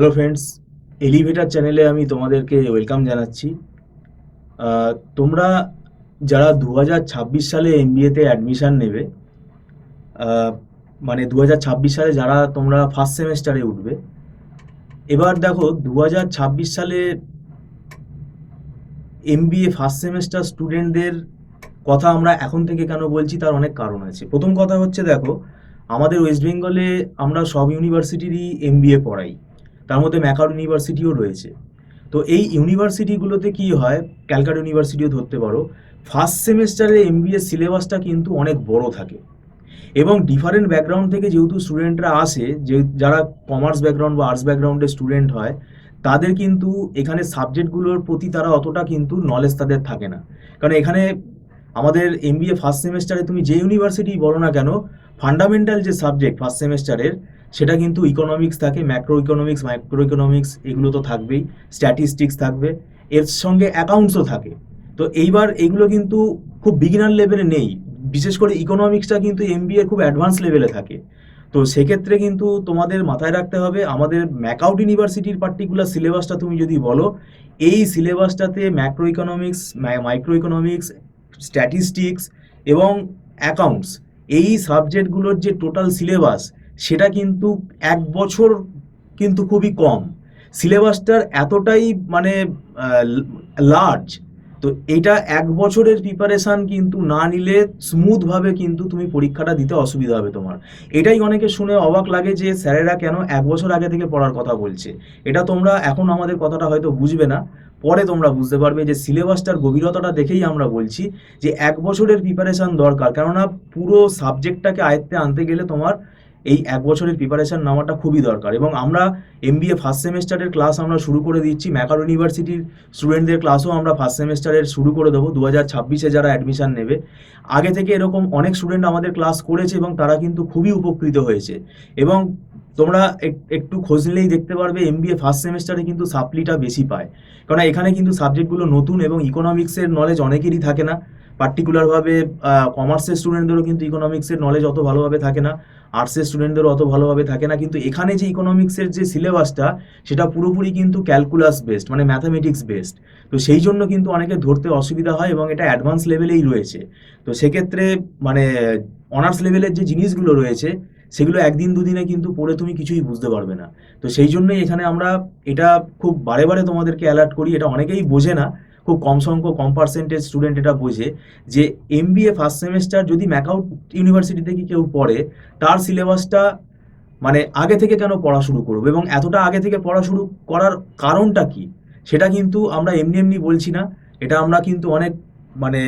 Hello friends, elevator চ্যানেলে আমি তোমাদেরকে ওয়েলকাম জানাচ্ছি। তোমরা যারা 2026 সালে এমবিএতে অ্যাডমিশান নেবে, আহ, মানে 2026 সালে যারা তোমরা ফার্স্ট সেমেস্টারে উঠবে, এবার দেখো 2026 সালে এমবিএ ফার্স্ট সেমেস্টার স্টুডেন্টদের কথা আমরা এখন থেকে কেন বলছি তার অনেক কারণ আছে। প্রথম কথা হচ্ছে, দেখো আমাদের ওয়েস্ট বেঙ্গলে আমরা সব ইউনিভার্সিটিরই এমবিএ পড়াই, তার মধ্যে ম্যাকাউট ইউনিভার্সিটিও রয়েছে। তো এই ইউনিভার্সিটিগুলোতে কি হয়, ক্যালকাটা ইউনিভার্সিটিও ধরতে পারো, ফার্স্ট সেমেস্টারে এমবিএ সিলেবাসটা কিন্তু অনেক বড় থাকে এবং ডিফারেন্ট ব্যাকগ্রাউন্ড থেকে যেহেতু স্টুডেন্টরা আসে, যে যারা কমার্স ব্যাকগ্রাউন্ড বা আর্টস ব্যাকগ্রাউন্ডের স্টুডেন্ট হয়, তাদের কিন্তু এখানে সাবজেক্টগুলোর প্রতি তারা অতটা কিন্তু নলেজ তাদের থাকে না। কারণ এখানে আমাদের এমবিএ ফার্স্ট সেমেস্টারে তুমি যে ইউনিভার্সিটি বলো না কেন, ফান্ডামেন্টাল যে সাবজেক্ট ফার্স্ট সেমেস্টারের, সেটা কিন্তু ইকোনমিক্স থাকে, ম্যাক্রো ইকোনমিক্স, মাইক্রো ইকোনমিক্স, এগুলো তো থাকবেই, স্ট্যাটিস্টিক্স থাকবে, এর সঙ্গে অ্যাকাউন্টসও থাকে। তো এইবার এগুলো কিন্তু খুব বিগিনার লেভেলে নেই, বিশেষ করে ইকোনমিক্সটা কিন্তু এমবিএ খুব অ্যাডভান্স লেভেলে থাকে। তো সেক্ষেত্রে কিন্তু তোমাদের মাথায় রাখতে হবে, আমাদের ম্যাকআউট ইউনিভার্সিটির পার্টিকুলার সিলেবাসটা তুমি যদি বলো, এই সিলেবাসটাতে macro economics, micro economics, statistics এবং অ্যাকাউন্টস, এই সাবজেক্টগুলোর যে টোটাল সিলেবাস, সেটা কিন্তু 1 বছর কিন্তু খুবই কম। সিলেবাসটার এতটাই মানে লার্জ, তো এটা 1 বছরের প্রিপারেশান কিন্তু না নিলে স্মুথভাবে কিন্তু তুমি পরীক্ষাটা দিতে অসুবিধা হবে তোমার। এটাই অনেকে শুনে অবাক লাগে যে স্যারেরা কেন 1 বছর আগে থেকে পড়ার কথা বলছে। এটা তোমরা এখন আমাদের কথাটা হয়তো বুঝবে না, পরে তোমরা বুঝতে পারবে যে সিলেবাসটার গভীরতাটা দেখেই আমরা বলছি যে 1 বছরের প্রিপারেশান দরকার। কেননা পুরো সাবজেক্টটাকে আয়ত্তে আনতে গেলে তোমার এই 1 বছরের প্রিপারেশান নেওয়াটা খুবই দরকার। এবং আমরা এমবিএ ফার্স্ট সেমেস্টারের ক্লাস আমরা শুরু করে দিচ্ছি, ম্যাকার ইউনিভার্সিটির স্টুডেন্টদের ক্লাসও আমরা ফার্স্ট সেমেস্টারের শুরু করে দেবো 2026-এ যারা অ্যাডমিশান নেবে। আগে থেকে এরকম অনেক স্টুডেন্ট আমাদের ক্লাস করেছে এবং তারা কিন্তু খুবই উপকৃত হয়েছে। এবং তোমরা একটু খোঁজ নিলেই দেখতে পারবে এমবিএ ফার্স্ট সেমেস্টারে কিন্তু সাপ্লিটা বেশি পায়, কারণ এখানে কিন্তু সাবজেক্টগুলো নতুন এবং ইকোনমিক্সের নলেজ অনেকেরই থাকে না। পার্টিকুলারভাবে কমার্সের স্টুডেন্টদেরও কিন্তু ইকোনমিক্সের নলেজ অত ভালোভাবে থাকে না, আর্টসের স্টুডেন্টদেরও অত ভালোভাবে থাকে না। কিন্তু এখানে যে ইকোনমিক্সের যে সিলেবাসটা, সেটা পুরোপুরি কিন্তু ক্যালকুলাস বেসড, মানে ম্যাথামেটিক্স বেসড। তো সেই জন্য কিন্তু অনেকে ধরতে অসুবিধা হয় এবং এটা অ্যাডভান্স লেভেলেই রয়েছে। তো সেক্ষেত্রে মানে অনার্স লেভেলের যে জিনিসগুলো রয়েছে, সেগুলো একদিন দুদিনে কিন্তু পড়ে তুমি কিছুই বুঝতে পারবে না। তো সেই জন্যই এখানে আমরা এটা খুব বারে বারে তোমাদেরকে অ্যালার্ট করি। এটা অনেকেই বোঝে না, খুব কম সংখ্যক, কম পার্সেন্টেজ স্টুডেন্ট এটা বোঝে যে এমবিএ ফার্স্ট সেমেস্টার যদি ম্যাকআউট ইউনিভার্সিটি থেকে কেউ পড়ে, তার সিলেবাসটা মানে আগে থেকে কেন পড়া শুরু করবো এবং এতটা আগে থেকে পড়া শুরু করার কারণটা কি, সেটা কিন্তু আমরা এমনি এমনি বলছি না। এটা আমরা কিন্তু অনেক মানে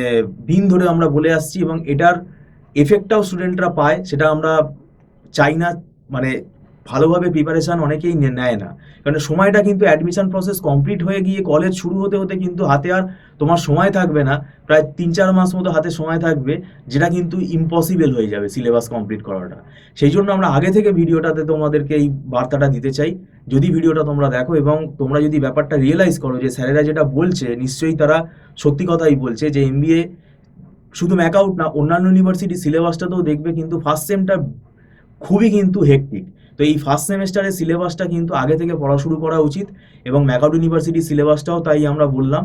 দিন ধরে আমরা বলে আসছি এবং এটার এফেক্টটাও স্টুডেন্টরা পায়, সেটা আমরা চাই না। মানে ভালোভাবে প্রিপারেশান অনেকেই নেয় না, কারণ সময়টা কিন্তু অ্যাডমিশন প্রসেস কমপ্লিট হয়ে গিয়ে কলেজ শুরু হতে হতে কিন্তু হাতে আর তোমার সময় থাকবে না, প্রায় 3-4 মাস মতো হাতে সময় থাকবে, যেটা কিন্তু ইম্পসিবল হয়ে যাবে সিলেবাস কমপ্লিট করাটা। সেই জন্য আমরা আগে থেকে ভিডিওটাতে তোমাদেরকে এই বার্তাটা দিতে চাই। যদি ভিডিওটা তোমরা দেখো এবং তোমরা যদি ব্যাপারটা রিয়েলাইজ করো যে স্যারেরা যেটা বলছে নিশ্চয়ই তারা সত্যি কথাই বলছে, যে এমবিএ শুধু ম্যাকআউট না, অন্যান্য ইউনিভার্সিটি সিলেবাসটাতেও দেখবে কিন্তু ফার্স্ট সেমটা খুবই কিন্তু হেক্টিক। তো এই ফার্স্ট সেমেস্টারের সিলেবাসটা কিন্তু আগে থেকে পড়া শুরু করা উচিত এবং ম্যাকআউট ইউনিভার্সিটির সিলেবাসটাও তাই আমরা বললাম।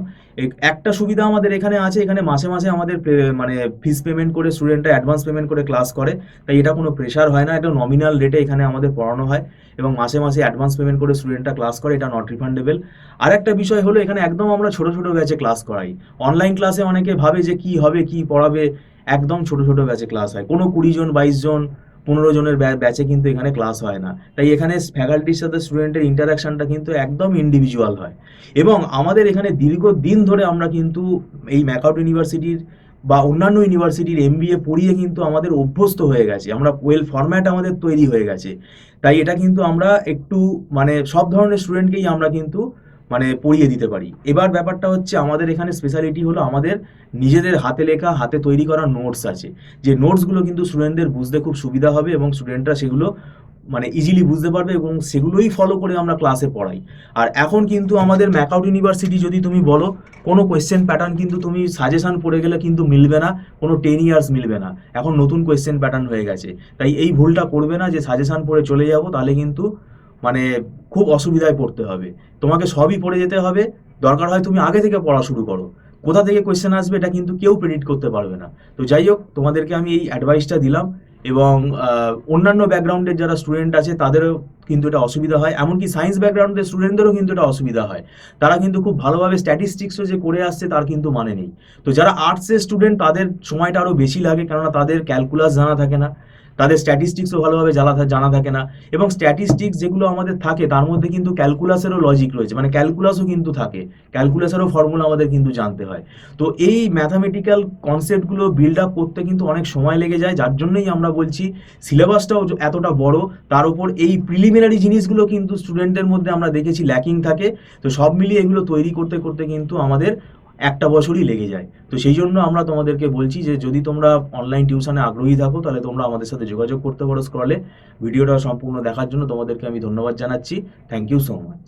একটা সুবিধা আমাদের এখানে আছে, এখানে মাসে মাসে আমাদের মানে ফিস পেমেন্ট করে স্টুডেন্টরা অ্যাডভান্স পেমেন্ট করে ক্লাস করে, তাই এটা কোনো প্রেশার হয় না। এটা নমিনাল রেটে এখানে আমাদের পড়ানো হয় এবং মাসে মাসে অ্যাডভান্স পেমেন্ট করে স্টুডেন্টরা ক্লাস করে, এটা নট রিফান্ডেবল। আর একটা বিষয় হলো, এখানে একদম আমরা ছোট ছোট ব্যাচে ক্লাস করাই। অনলাইন ক্লাসে অনেকে ভাবে যে কি হবে, কি পড়াবে, একদম ছোট ছোট ব্যাচে ক্লাস হয়, কোনো 20 জন, 22 জন, 15 জনের ব্যাচে কিন্তু এখানে ক্লাস হয় না। তাই এখানে ফ্যাকাল্টির সাথে স্টুডেন্টের ইন্টারাকশনটা কিন্তু একদম ইন্ডিভিজুয়াল হয়। এবং আমাদের এখানে দীর্ঘদিন ধরে আমরা কিন্তু এই ম্যাকআউট ইউনিভার্সিটির বা অন্যান্য ইউনিভার্সিটির এমবিএ পড়িয়ে কিন্তু আমাদের অভ্যস্ত হয়ে গেছে, আমরা ওয়েল ফরম্যাট আমাদের তৈরি হয়ে গেছে। তাই এটা কিন্তু আমরা একটু মানে সব ধরনের স্টুডেন্টকেই আমরা কিন্তু মানে পড়িয়ে দিতে পারি। এবার ব্যাপারটা হচ্ছে, আমাদের এখানে স্পেশালিটি হলো আমাদের নিজেদের হাতে লেখা, হাতে তৈরি করা নোটস আছে, যে নোটসগুলো কিন্তু স্টুডেন্টদের বুঝতে খুব সুবিধা হবে এবং স্টুডেন্টরা সেগুলো মানে ইজিলি বুঝতে পারবে এবং সেগুলোই ফলো করে আমরা ক্লাসে পড়াই। আর এখন কিন্তু আমাদের ম্যাকআউট ইউনিভার্সিটি যদি তুমি বলো, কোনো কোয়েশ্চেন প্যাটার্ন কিন্তু তুমি সাজেশন পড়ে গেলে কিন্তু মিলবে না, কোনো 10 ইয়ার্স মিলবে না, এখন নতুন কোয়েশ্চেন প্যাটার্ন হয়ে গেছে। তাই এই ভুলটা করবে না যে সাজেশন পড়ে চলে যাব, তাহলে কিন্তু মানে খুব অসুবিধায় পড়তে হবে। তোমাকে সবই পড়ে যেতে হবে, দরকার হয় তুমি আগে থেকে পড়া শুরু করো। কোথা থেকে কোয়েশ্চেন আসবে এটা কিন্তু কেউ প্রেডিক্ট করতে পারবে না। তো যাই হোক, তোমাদেরকে আমি এই অ্যাডভাইসটা দিলাম, এবং অন্যান্য ব্যাকগ্রাউন্ডের যারা স্টুডেন্ট আছে তাদেরও কিন্তু এটা অসুবিধা হয়, এমনকি সায়েন্স ব্যাকগ্রাউন্ডের স্টুডেন্টদেরও কিন্তু এটা অসুবিধা হয়। তারা কিন্তু খুব ভালোভাবে স্ট্যাটিস্টিক্সও যে করে আসছে তার কিন্তু মানে নেই। তো যারা আর্টসের স্টুডেন্ট তাদের সময়টা আরও বেশি লাগে, কেননা তাদের ক্যালকুলাস জানা থাকে না, তাদের স্ট্যাটিস্টিক্সও ভালোভাবে জানা থাকে না। এবং স্ট্যাটিস্টিক্স যেগুলো আমাদের থাকে তার মধ্যে কিন্তু ক্যালকুলাসেরও লজিক রয়েছে, মানে ক্যালকুলাসও কিন্তু থাকে, ক্যালকুলাসেরও ফর্মুলা আমাদের কিন্তু জানতে হয়। তো এই ম্যাথামেটিক্যাল কনসেপ্টগুলো বিল্ড আপ করতে কিন্তু অনেক সময় লেগে যায়, যার জন্যই আমরা বলছি সিলেবাসটাও এতটা বড়, তার উপর এই প্রিলিমিনারি জিনিসগুলো কিন্তু স্টুডেন্টদের মধ্যে আমরা দেখেছি ল্যাকিং থাকে। তো সব মিলিয়ে এগুলো তৈরি করতে করতে কিন্তু আমাদের একটা বছরই লেগে যায়। তো সেই জন্য আমরা তোমাদেরকে বলছি যে যদি তোমরা অনলাইন টিউশনে আগ্রহী থাকো তাহলে তোমরা আমাদের সাথে যোগাযোগ করতে পারো স্ক্রলে। ভিডিওটা সম্পূর্ণ দেখার জন্য তোমাদেরকে আমি ধন্যবাদ জানাচ্ছি। Thank you so much.